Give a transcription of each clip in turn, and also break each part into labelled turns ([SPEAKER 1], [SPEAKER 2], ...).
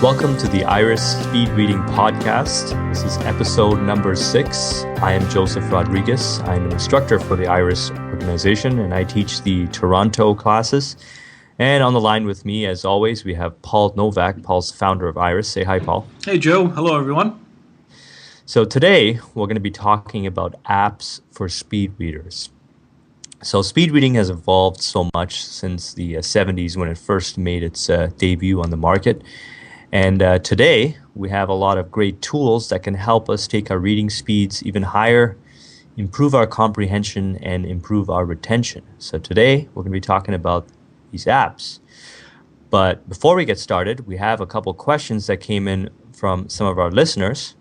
[SPEAKER 1] Welcome to the Iris Speed Reading Podcast. This is episode number 6. I am Joseph Rodriguez. I'm an instructor for the Iris organization, and I teach the Toronto classes. And on the line with me, as always, we have Paul Novak. Paul's the founder of Iris. Say hi, Paul.
[SPEAKER 2] Hey, Joe. Hello, everyone.
[SPEAKER 1] So today, we're going to be talking about apps for speed readers. So speed reading has evolved so much since the 70s when it first made its debut on the market. And today, we have a lot of great tools that can help us take our reading speeds even higher, improve our comprehension, and improve our retention. So today, we're going to be talking about these apps. But before we get started, we have a couple questions that came in from some of our listeners.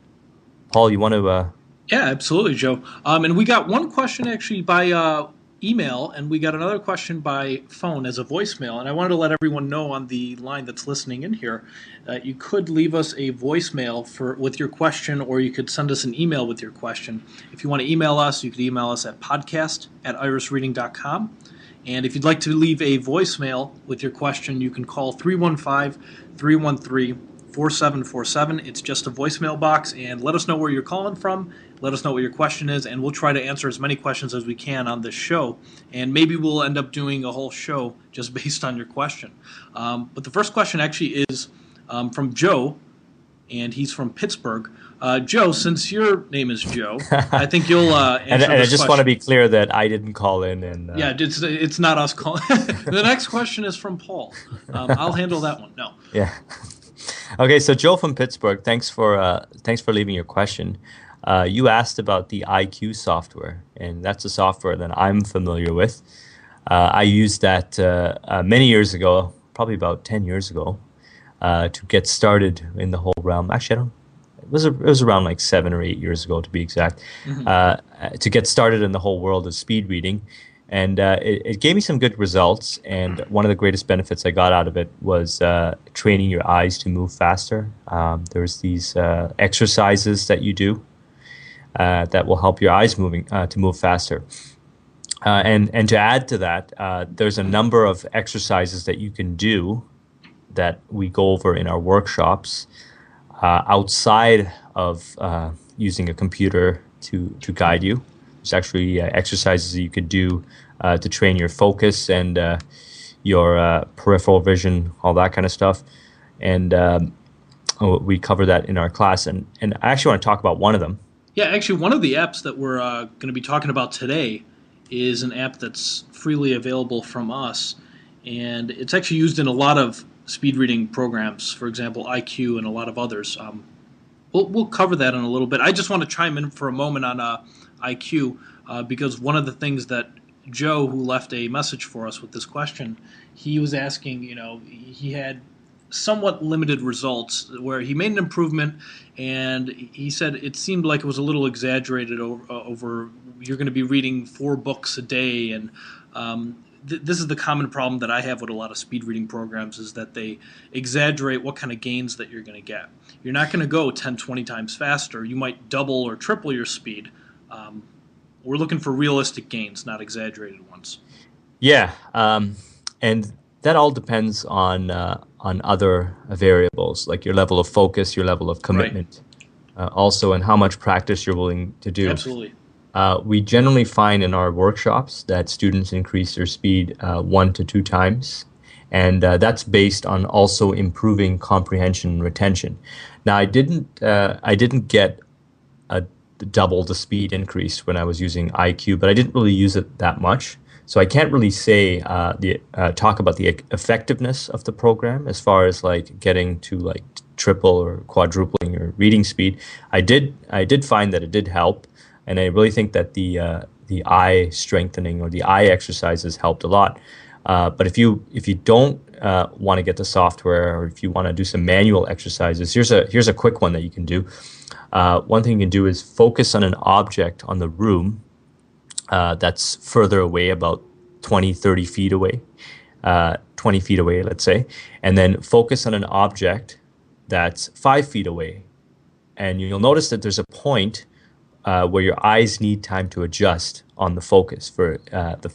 [SPEAKER 1] Paul, you want to...
[SPEAKER 2] Yeah, absolutely, Joe. And we got one question actually by email, and we got another question by phone as a voicemail. And I wanted to let everyone know on the line that's listening in here, you could leave us a voicemail with your question, or you could send us an email with your question. If you want to email us, you could email us at podcast@irisreading.com. And if you'd like to leave a voicemail with your question, you can call 315-313-4747. It's just a voicemail box, and let us know where you're calling from. Let us know what your question is, and we'll try to answer as many questions as we can on this show. And maybe we'll end up doing a whole show just based on your question. But the first question actually is from Joe, and he's from Pittsburgh. Joe, since your name is Joe, I think you'll answer
[SPEAKER 1] and I just
[SPEAKER 2] question.
[SPEAKER 1] want to be clear that I didn't call in. And
[SPEAKER 2] Yeah, it's not us calling. The next question is from Paul. I'll handle that one. No.
[SPEAKER 1] Yeah. Okay, so Joe from Pittsburgh, thanks for leaving your question. You asked about the IQ software, and that's a software that I'm familiar with. I used that many years ago, probably about 10 years ago, to get started in the whole realm. Actually, it was around like 7 or 8 years ago, to be exact, to get started in the whole world of speed reading. And it gave me some good results, and one of the greatest benefits I got out of it was training your eyes to move faster. There's these exercises that you do that will help your eyes to move faster. And to add to that, there's a number of exercises that you can do that we go over in our workshops outside of using a computer to guide you. There's actually exercises that you could do to train your focus and your peripheral vision, all that kind of stuff. And we cover that in our class. And I actually want to talk about one of them.
[SPEAKER 2] Yeah, actually, one of the apps that we're going to be talking about today is an app that's freely available from us. And it's actually used in a lot of speed reading programs, for example, IQ and a lot of others. We'll cover that in a little bit. I just want to chime in for a moment on IQ because one of the things that Joe, who left a message for us with this question, he was asking, he had somewhat limited results where he made an improvement, and he said it seemed like it was a little exaggerated over you're going to be reading 4 books a day, and this is the common problem that I have with a lot of speed reading programs is that they exaggerate what kind of gains that you're going to get. You're not going to go 10, 20 times faster. You might double or triple your speed. We're looking for realistic gains, not exaggerated ones.
[SPEAKER 1] Yeah, and that all depends on other variables, like your level of focus, your level of commitment, also, and how much practice you're willing to do.
[SPEAKER 2] Absolutely.
[SPEAKER 1] We generally find in our workshops that students increase their speed 1 to 2 times, and that's based on also improving comprehension and retention. Now, I didn't get a double the speed increase when I was using IQ, but I didn't really use it that much. So I can't really say talk about the effectiveness of the program as far as like getting to like triple or quadrupling your reading speed. I did find that it did help, and I really think that the eye strengthening or the eye exercises helped a lot. But if you don't want to get the software, or if you want to do some manual exercises, here's a quick one that you can do. One thing you can do is focus on an object on the room that's further away, about 20, 30 feet away, 20 feet away, let's say, and then focus on an object that's 5 feet away. And you'll notice that there's a point where your eyes need time to adjust on the focus for the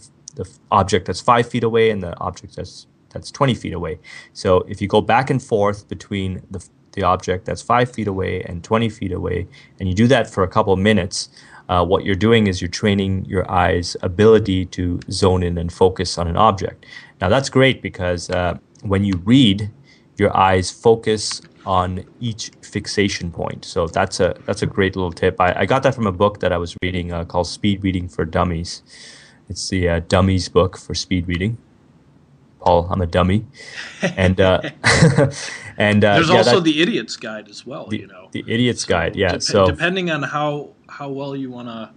[SPEAKER 1] object that's 5 feet away and the object that's that's 20 feet away. So if you go back and forth between the object that's 5 feet away and 20 feet away, and you do that for a couple of minutes, what you're doing is you're training your eyes' ability to zone in and focus on an object. Now that's great because when you read, your eyes focus on each fixation point. So that's a great little tip. I got that from a book that I was reading called Speed Reading for Dummies. It's the Dummies book for speed reading. Paul, I'm a dummy, and and
[SPEAKER 2] there's also the Idiot's Guide as well.
[SPEAKER 1] The Idiot's Guide, yeah. So
[SPEAKER 2] depending on how well you want to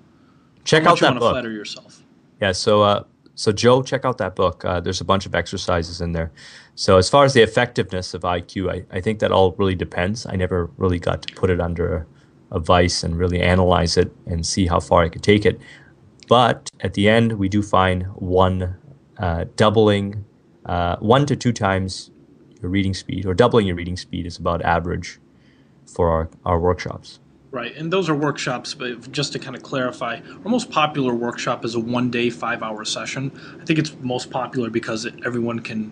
[SPEAKER 1] check out that book.
[SPEAKER 2] Flatter yourself.
[SPEAKER 1] Yeah. So Joe, check out that book. There's a bunch of exercises in there. So as far as the effectiveness of IQ, I think that all really depends. I never really got to put it under a vice and really analyze it and see how far I could take it. But at the end, we do find doubling 1 to 2 times your reading speed, or doubling your reading speed, is about average for our workshops.
[SPEAKER 2] Right, and those are workshops, but just to kind of clarify, our most popular workshop is a 1-day, 5-hour session. I think it's most popular because everyone can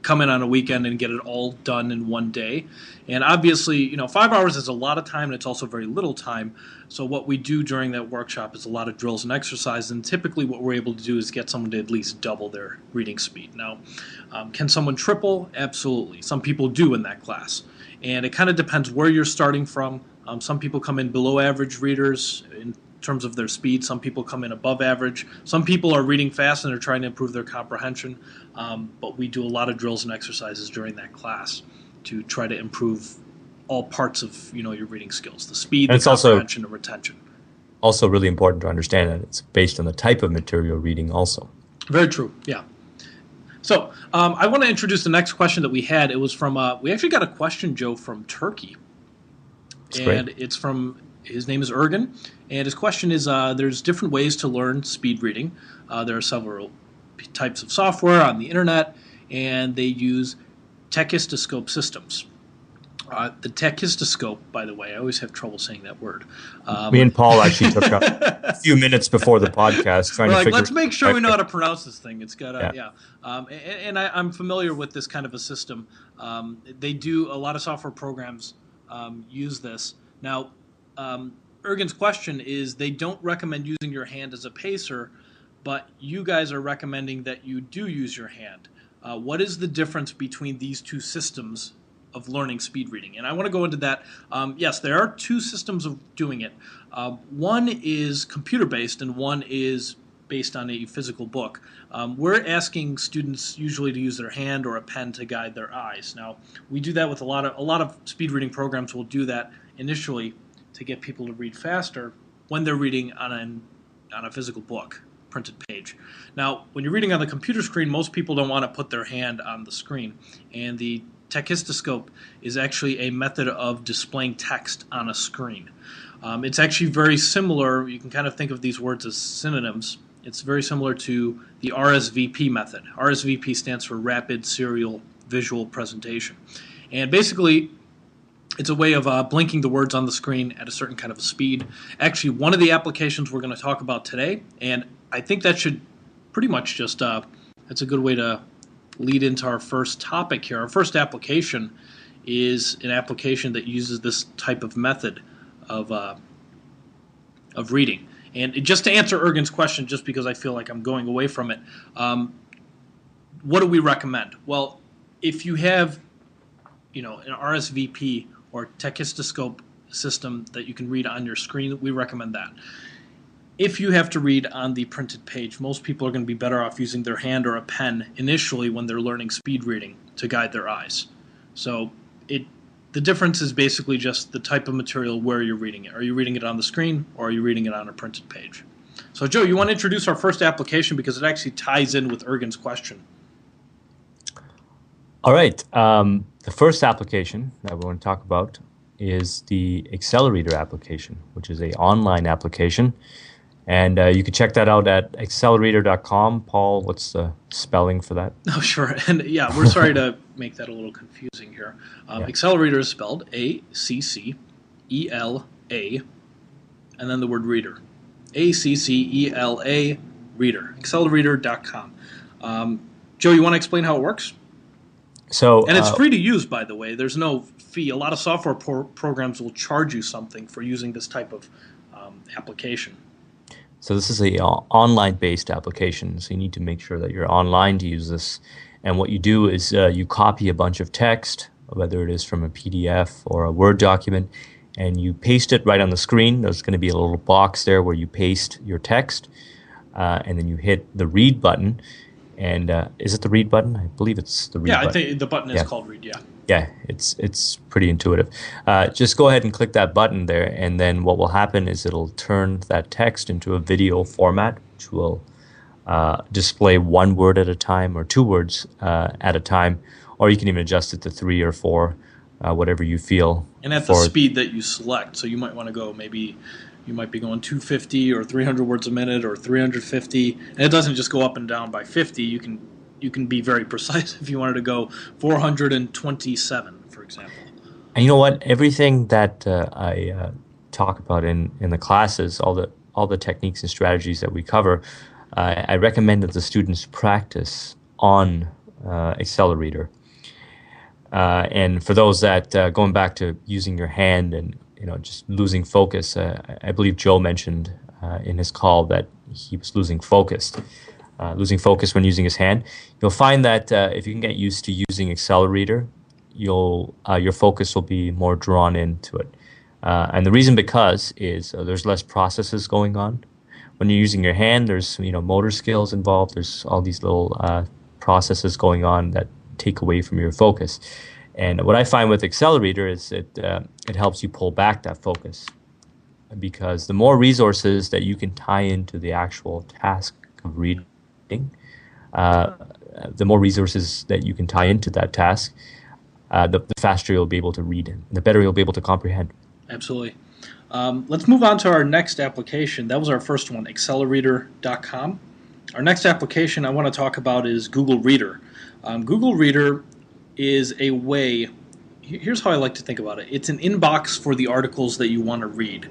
[SPEAKER 2] come in on a weekend and get it all done in one day. And obviously, 5 hours is a lot of time, and it's also very little time. So what we do during that workshop is a lot of drills and exercises, and typically what we're able to do is get someone to at least double their reading speed. Now, can someone triple? Absolutely. Some people do in that class. And it kind of depends where you're starting from. Some people come in below average readers in terms of their speed. Some people come in above average. Some people are reading fast and they're trying to improve their comprehension. But we do a lot of drills and exercises during that class to try to improve all parts of your reading skills: the speed, the comprehension, and retention.
[SPEAKER 1] Also, really important to understand that it's based on the type of material reading. Also,
[SPEAKER 2] very true. Yeah. So I want to introduce the next question that we had. It was from we actually got a question, Joe, from Turkey. And it's from, his name is Ergen, and his question is, there's different ways to learn speed reading. There are several types of software on the internet, and they use tachistoscope systems. The tachistoscope, by the way, I always have trouble saying that word.
[SPEAKER 1] Me and Paul actually took a few minutes before the podcast trying to figure.
[SPEAKER 2] Let's make sure we know how to pronounce this thing. It's got and I'm familiar with this kind of a system. They do a lot of software programs. Use this. Now, Ergen's question is, they don't recommend using your hand as a pacer, but you guys are recommending that you do use your hand. What is the difference between these two systems of learning speed reading? And I want to go into that. Yes, there are two systems of doing it. One is computer-based and one is based on a physical book. We're asking students usually to use their hand or a pen to guide their eyes. Now, we do that with a lot of speed reading programs will do that initially to get people to read faster when they're reading on a physical book, printed page. Now, when you're reading on the computer screen, most people don't want to put their hand on the screen, and the tachistoscope is actually a method of displaying text on a screen. It's actually very similar. You can kind of think of these words as synonyms. It's very similar to the RSVP method. RSVP stands for Rapid Serial Visual Presentation. And basically, it's a way of blinking the words on the screen at a certain kind of a speed. Actually, one of the applications we're going to talk about today, and I think that should pretty much just, that's a good way to lead into our first topic here. Our first application is an application that uses this type of method of reading. And just to answer Ergen's question, just because I feel like I'm going away from it, what do we recommend? Well, if you have, an RSVP or tachistoscope system that you can read on your screen, we recommend that. If you have to read on the printed page, most people are going to be better off using their hand or a pen initially when they're learning speed reading to guide their eyes. So the difference is basically just the type of material where you're reading it. Are you reading it on the screen or are you reading it on a printed page? So, Joe, you want to introduce our first application because it actually ties in with Ergen's question.
[SPEAKER 1] All right. The first application that we want to talk about is the Accelerator application, which is an online application. And you can check that out at accelerator.com. Paul, what's the spelling for that?
[SPEAKER 2] Oh, sure. And yeah, we're sorry to make that a little confusing here. Accelerator is spelled ACCELA, and then the word reader. ACCELA, reader. Accelerator.com. Joe, you want to explain how it works?
[SPEAKER 1] So
[SPEAKER 2] And it's free to use, by the way. There's no fee. A lot of software programs will charge you something for using this type of application.
[SPEAKER 1] So this is a online-based application. So you need to make sure that you're online to use this. And what you do is you copy a bunch of text, whether it is from a PDF or a Word document, and you paste it right on the screen. There's going to be a little box there where you paste your text, and then you hit the read button. And is it the read button? I believe it's the read
[SPEAKER 2] Yeah, I
[SPEAKER 1] button.
[SPEAKER 2] think the button is
[SPEAKER 1] Yeah.
[SPEAKER 2] called read. Yeah.
[SPEAKER 1] Yeah, it's pretty intuitive. Just go ahead and click that button there, and then what will happen is it'll turn that text into a video format, which will display one word at a time or two words at a time, or you can even adjust it to three or four, whatever you feel.
[SPEAKER 2] And at the speed that you select. So you might want to go maybe you might be going 250 or 300 words a minute or 350, and it doesn't just go up and down by 50. You can be very precise if you wanted to go 427, for example.
[SPEAKER 1] And you know what? Everything that I talk about in the classes, all the techniques and strategies that we cover, I recommend that the students practice on Accelerator. And for those that going back to using your hand and just losing focus, I believe Joe mentioned in his call that he was losing focus when using his hand. You'll find that if you can get used to using Accelerator, your focus will be more drawn into it. And the reason because is there's less processes going on. When you're using your hand, there's motor skills involved. There's all these little processes going on that take away from your focus. And what I find with Accelerator is it helps you pull back that focus, because the more resources that you can tie into the actual task of reading, the more resources that you can tie into that task, the faster you'll be able to read, and the better you'll be able to comprehend.
[SPEAKER 2] Absolutely. Let's move on to our next application. That was our first one, accelerator.com. Our next application I want to talk about is Google Reader. Google Reader is a way, here's how I like to think about it. It's an inbox for the articles that you want to read.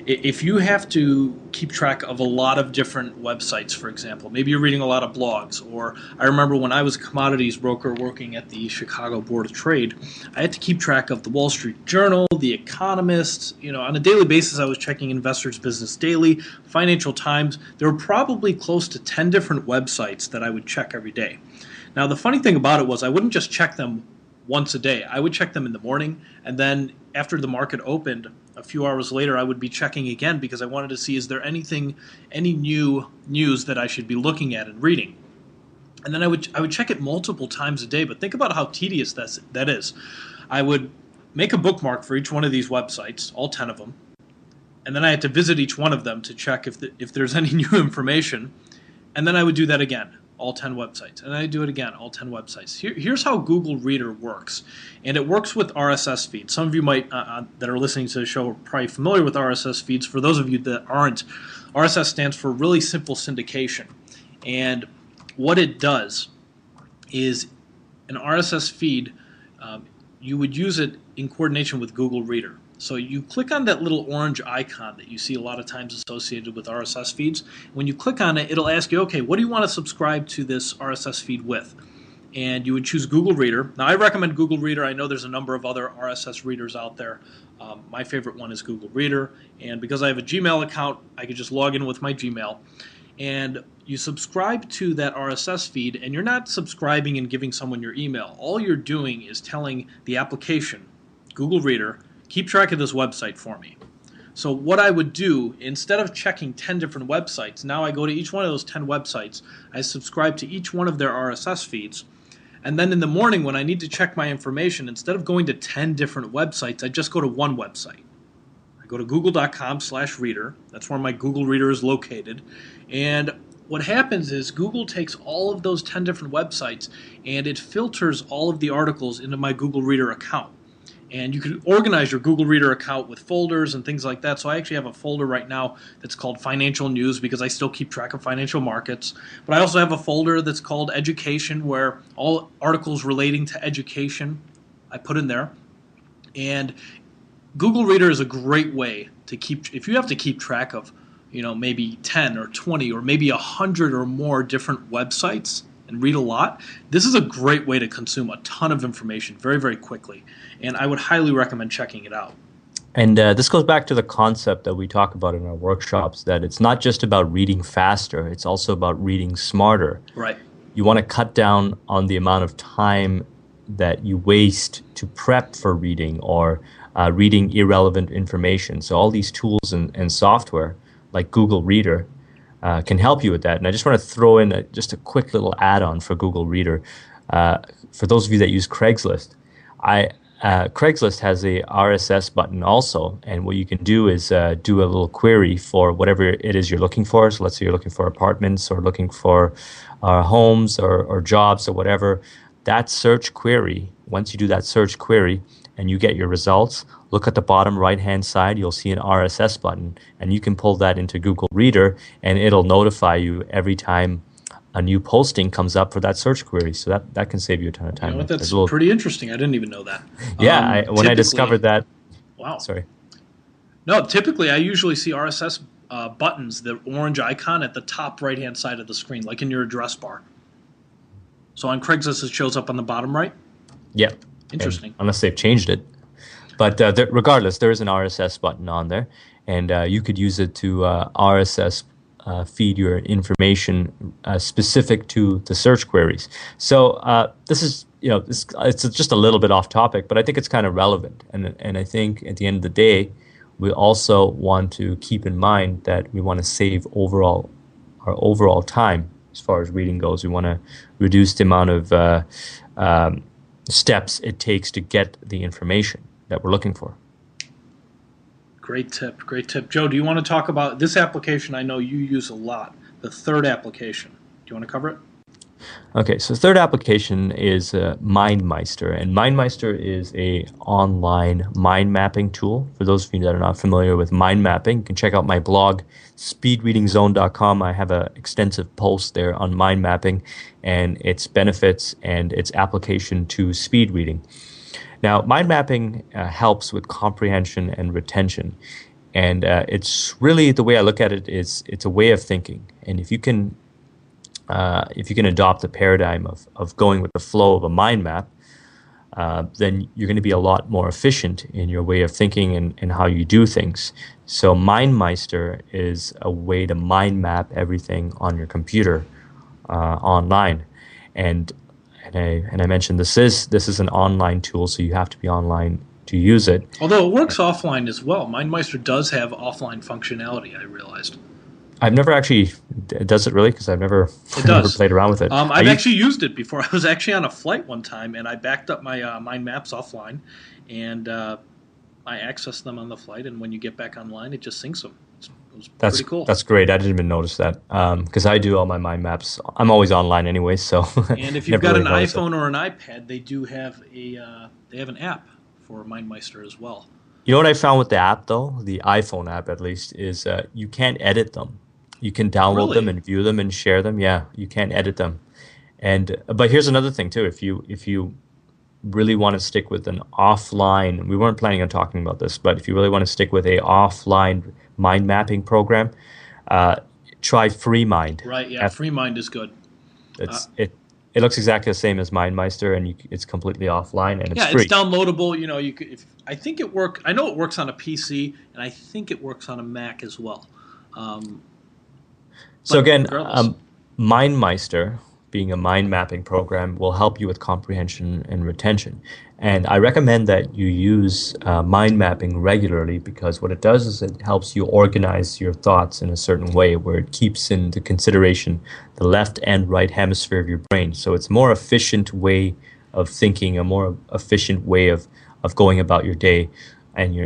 [SPEAKER 2] If you have to keep track of a lot of different websites, for example, maybe you're reading a lot of blogs, or I remember when I was a commodities broker working at the Chicago Board of Trade, I had to keep track of the Wall Street Journal, the Economist. On a daily basis I was checking Investors Business Daily, Financial Times. There were probably close to 10 different websites that I would check every day. Now, the funny thing about it was I wouldn't just check them once a day. I would check them in the morning, and then after the market opened, a few hours later, I would be checking again because I wanted to see, is there any new news that I should be looking at and reading? And then I would check it multiple times a day, but think about how tedious that is. I would make a bookmark for each one of these websites, all 10 of them, and then I had to visit each one of them to check if there's any new information, and then I would do that again. All 10 websites. And I do it again, all 10 websites. Here's how Google Reader works. And it works with RSS feeds. Some of you might, that are listening to the show, are probably familiar with RSS feeds. For those of you that aren't, RSS stands for Really Simple Syndication. And what it does is an RSS feed, you would use it in coordination with Google Reader. So you click on that little orange icon that you see a lot of times associated with RSS feeds. When you click on it, it'll ask you, okay, what do you want to subscribe to this RSS feed with? And you would choose Google Reader. Now, I recommend Google Reader. I know there's a number of other RSS readers out there. My favorite one is Google Reader. And because I have a Gmail account, I could just log in with my Gmail. And you subscribe to that RSS feed, and you're not subscribing and giving someone your email. All you're doing is telling the application, Google Reader, keep track of this website for me. So what I would do, instead of checking 10 different websites, now I go to each one of those 10 websites, I subscribe to each one of their RSS feeds, and then in the morning when I need to check my information, instead of going to 10 different websites, I just go to one website. I go to google.com/reader. That's where my Google Reader is located. And what happens is Google takes all of those 10 different websites and it filters all of the articles into my Google Reader account. And you can organize your Google Reader account with folders and things like that. So I actually have a folder right now that's called Financial News because I still keep track of financial markets. But I also have a folder that's called Education, where all articles relating to education I put in there. And Google Reader is a great way to keep, if you have to keep track of, maybe 10 or 20 or maybe 100 or more different websites and read a lot, this is a great way to consume a ton of information very, very quickly. And I would highly recommend checking it out.
[SPEAKER 1] And this goes back to the concept that we talk about in our workshops, that it's not just about reading faster, it's also about reading smarter.
[SPEAKER 2] Right.
[SPEAKER 1] You want to cut down on the amount of time that you waste to prep for reading or reading irrelevant information. So all these tools and software like Google Reader can help you with that. And I just want to throw in just a quick little add-on for Google Reader. For those of you that use Craigslist, Craigslist has a RSS button also, and what you can do is do a little query for whatever it is you're looking for. So let's say you're looking for apartments or looking for homes or jobs or whatever. That search query, once you do that search query and you get your results, look at the bottom right-hand side, you'll see an RSS button, and you can pull that into Google Reader, and it'll notify you every time a new posting comes up for that search query. So that can save you a ton of time.
[SPEAKER 2] You know what, that's pretty interesting. I didn't even know that.
[SPEAKER 1] Yeah, when I discovered that.
[SPEAKER 2] Wow.
[SPEAKER 1] Sorry.
[SPEAKER 2] No, typically I usually see RSS buttons, the orange icon at the top right-hand side of the screen, like in your address bar. So on Craigslist, it shows up on the bottom right?
[SPEAKER 1] Yeah.
[SPEAKER 2] Interesting.
[SPEAKER 1] And unless they've changed it. But regardless, there is an RSS button on there, and you could use it to RSS feed your information specific to the search queries. So this is, it's just a little bit off topic, but I think it's kind of relevant. And I think at the end of the day, we also want to keep in mind that we want to save our overall time as far as reading goes. We want to reduce the amount of steps it takes to get the information that we're looking for.
[SPEAKER 2] Great tip, great tip. Joe, do you want to talk about this application I know you use a lot, the third application? Do you want to cover it?
[SPEAKER 1] Okay, so the third application is Meister, and Meister is a online mind mapping tool. For those of you that are not familiar with mind mapping, you can check out my blog, speedreadingzone.com. I have an extensive post there on mind mapping and its benefits and its application to speed reading. Now, mind mapping helps with comprehension and retention, and it's really, the way I look at it is it's a way of thinking. And if you can adopt the paradigm of going with the flow of a mind map, then you're going to be a lot more efficient in your way of thinking and how you do things. So Meister is a way to mind map everything on your computer online. And I mentioned this is an online tool, so you have to be online to use it.
[SPEAKER 2] Although it works offline as well. Meister does have offline functionality, I realized.
[SPEAKER 1] I've never actually, does it really? Because I've never played around with it.
[SPEAKER 2] I've actually used it before. I was actually on a flight one time, and I backed up my mind maps offline, and I accessed them on the flight, and when you get back online, it just syncs them. It was pretty cool.
[SPEAKER 1] That's great. I didn't even notice that because I do all my mind maps. I'm always online anyway, so.
[SPEAKER 2] And if you've got an iPhone or an iPad, they do have an app for Meister as well.
[SPEAKER 1] You know what I found with the app, though, the iPhone app at least, is you can't edit them. You can download them and view them and share them. Yeah, you can't edit them. But here's another thing too. If you really want to stick with an offline, we weren't planning on talking about this, but if you really want to stick with a offline mind mapping program, try FreeMind.
[SPEAKER 2] Right. Yeah, FreeMind is good.
[SPEAKER 1] It looks exactly the same as Meister, and it's completely offline and it's free.
[SPEAKER 2] It's downloadable. You could. I think it works. I know it works on a PC, and I think it works on a Mac as well.
[SPEAKER 1] So again, Meister, being a mind mapping program, will help you with comprehension and retention. And I recommend that you use mind mapping regularly, because what it does is it helps you organize your thoughts in a certain way where it keeps into consideration the left and right hemisphere of your brain. So it's a more efficient way of thinking, a more efficient way of going about your day. And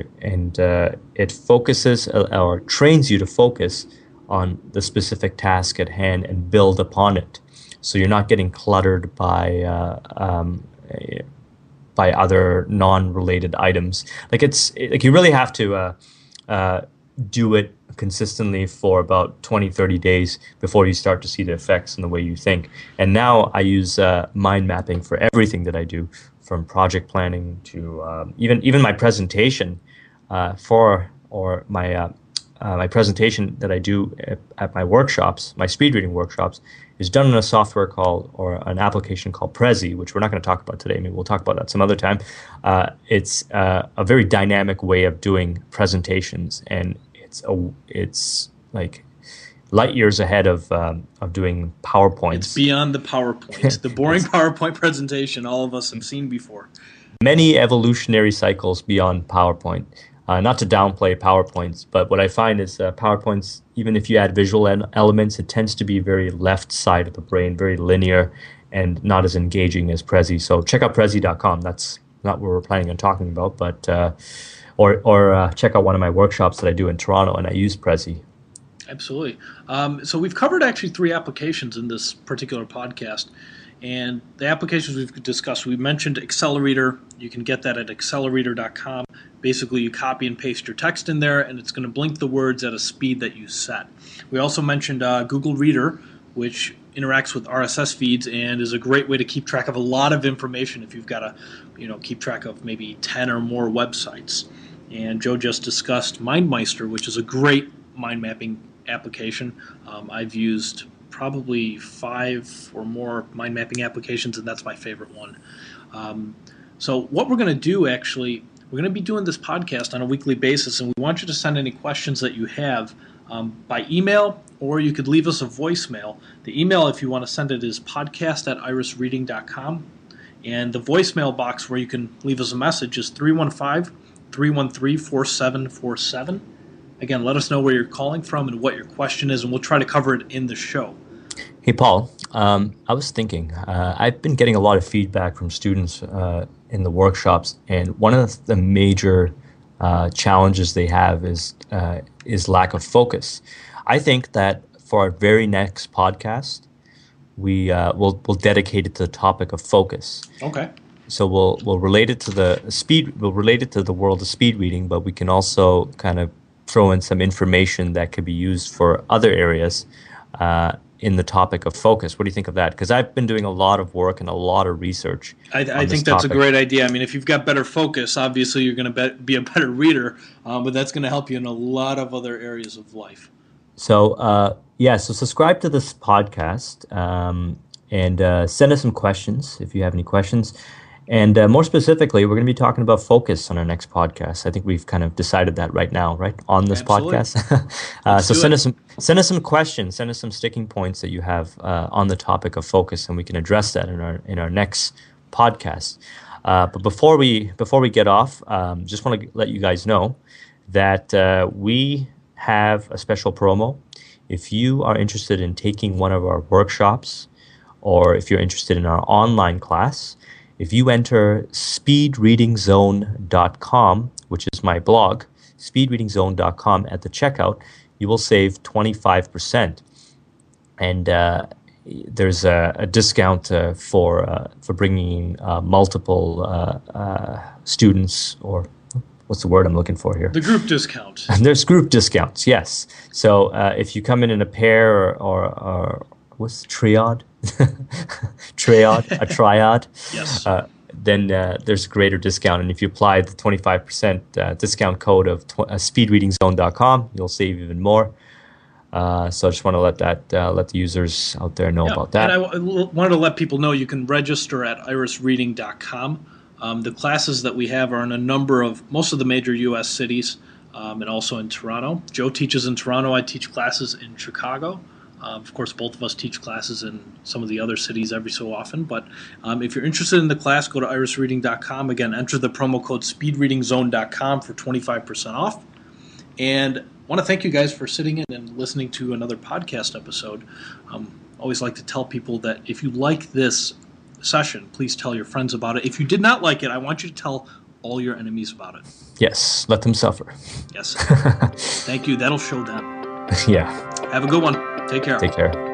[SPEAKER 1] it focuses or trains you to focus on the specific task at hand and build upon it. So you're not getting cluttered by other non-related items. Like you really have to do it consistently for about 20-30 days before you start to see the effects in the way you think. And now I use mind mapping for everything that I do, from project planning to even my presentation or my my presentation that I do at my workshops, my speed reading workshops, is done in a software called, or an application called Prezi, which we're not going to talk about today. Maybe we'll talk about that some other time. It's a very dynamic way of doing presentations, and it's like light years ahead of doing PowerPoints.
[SPEAKER 2] It's beyond the PowerPoint, the boring PowerPoint presentation all of us have seen before.
[SPEAKER 1] Many evolutionary cycles beyond PowerPoint. Not to downplay PowerPoints, but what I find is PowerPoints, even if you add visual elements, it tends to be very left side of the brain, very linear, and not as engaging as Prezi. So check out Prezi.com. That's not what we're planning on talking about, but or check out one of my workshops that I do in Toronto, and I use Prezi.
[SPEAKER 2] Absolutely. So we've covered actually 3 applications in this particular podcast. And the applications we've discussed, we mentioned Accelerator. You can get that at accelerator.com. Basically, you copy and paste your text in there, and it's going to blink the words at a speed that you set. We also mentioned Google Reader, which interacts with RSS feeds and is a great way to keep track of a lot of information if you've got to, keep track of maybe 10 or more websites. And Joe just discussed Meister, which is a great mind mapping application. I've used probably 5 or more mind mapping applications, and that's my favorite one. So what we're going to do, actually, we're going to be doing this podcast on a weekly basis, and we want you to send any questions that you have by email, or you could leave us a voicemail. The email, if you want to send it, is podcast@irisreading.com, and the voicemail box where you can leave us a message is 315-313-4747. Again, let us know where you're calling from and what your question is, and we'll try to cover it in the show.
[SPEAKER 1] Hey, Paul, I was thinking, I've been getting a lot of feedback from students in the workshops, and one of the major challenges they have is lack of focus. I think that for our very next podcast, we'll dedicate it to the topic of focus.
[SPEAKER 2] Okay.
[SPEAKER 1] So we'll relate it to we'll relate it to the world of speed reading, but we can also kind of throw in some information that could be used for other areas in the topic of focus. What do you think of that? Because I've been doing a lot of work and a lot of research.
[SPEAKER 2] I think that's a great idea. I mean, if you've got better focus, obviously you're going to be a better reader, but that's going to help you in a lot of other areas of life.
[SPEAKER 1] So, so subscribe to this podcast and send us some questions if you have any questions. And more specifically, we're going to be talking about focus on our next podcast. I think we've kind of decided that right now, right, on this podcast. So send us some questions, send us some sticking points that you have on the topic of focus, and we can address that in our next podcast. But before we get off, just want to let you guys know that we have a special promo. If you are interested in taking one of our workshops, or if you're interested in our online class, if you enter speedreadingzone.com, which is my blog, speedreadingzone.com, at the checkout, you will save 25%. And there's a discount for bringing multiple students, or what's the word I'm looking for here?
[SPEAKER 2] The group discount.
[SPEAKER 1] There's group discounts, yes. So if you come in a pair or what's triad? A triad.
[SPEAKER 2] Yes.
[SPEAKER 1] Then there's a greater discount. And if you apply the 25% discount code of speedreadingzone.com, you'll save even more. So I just want to let the users out there know about that.
[SPEAKER 2] And I wanted to let people know you can register at irisreading.com. The classes that we have are in most of the major U.S. cities, and also in Toronto. Joe teaches in Toronto. I teach classes in Chicago. Of course, both of us teach classes in some of the other cities every so often. But if you're interested in the class, go to irisreading.com. Again, enter the promo code speedreadingzone.com for 25% off. And I want to thank you guys for sitting in and listening to another podcast episode. Always like to tell people that if you like this session, please tell your friends about it. If you did not like it, I want you to tell all your enemies about it.
[SPEAKER 1] Yes, let them suffer.
[SPEAKER 2] Yes. Thank you. That'll show them.
[SPEAKER 1] Yeah.
[SPEAKER 2] Have a good one. Take care.
[SPEAKER 1] Take care.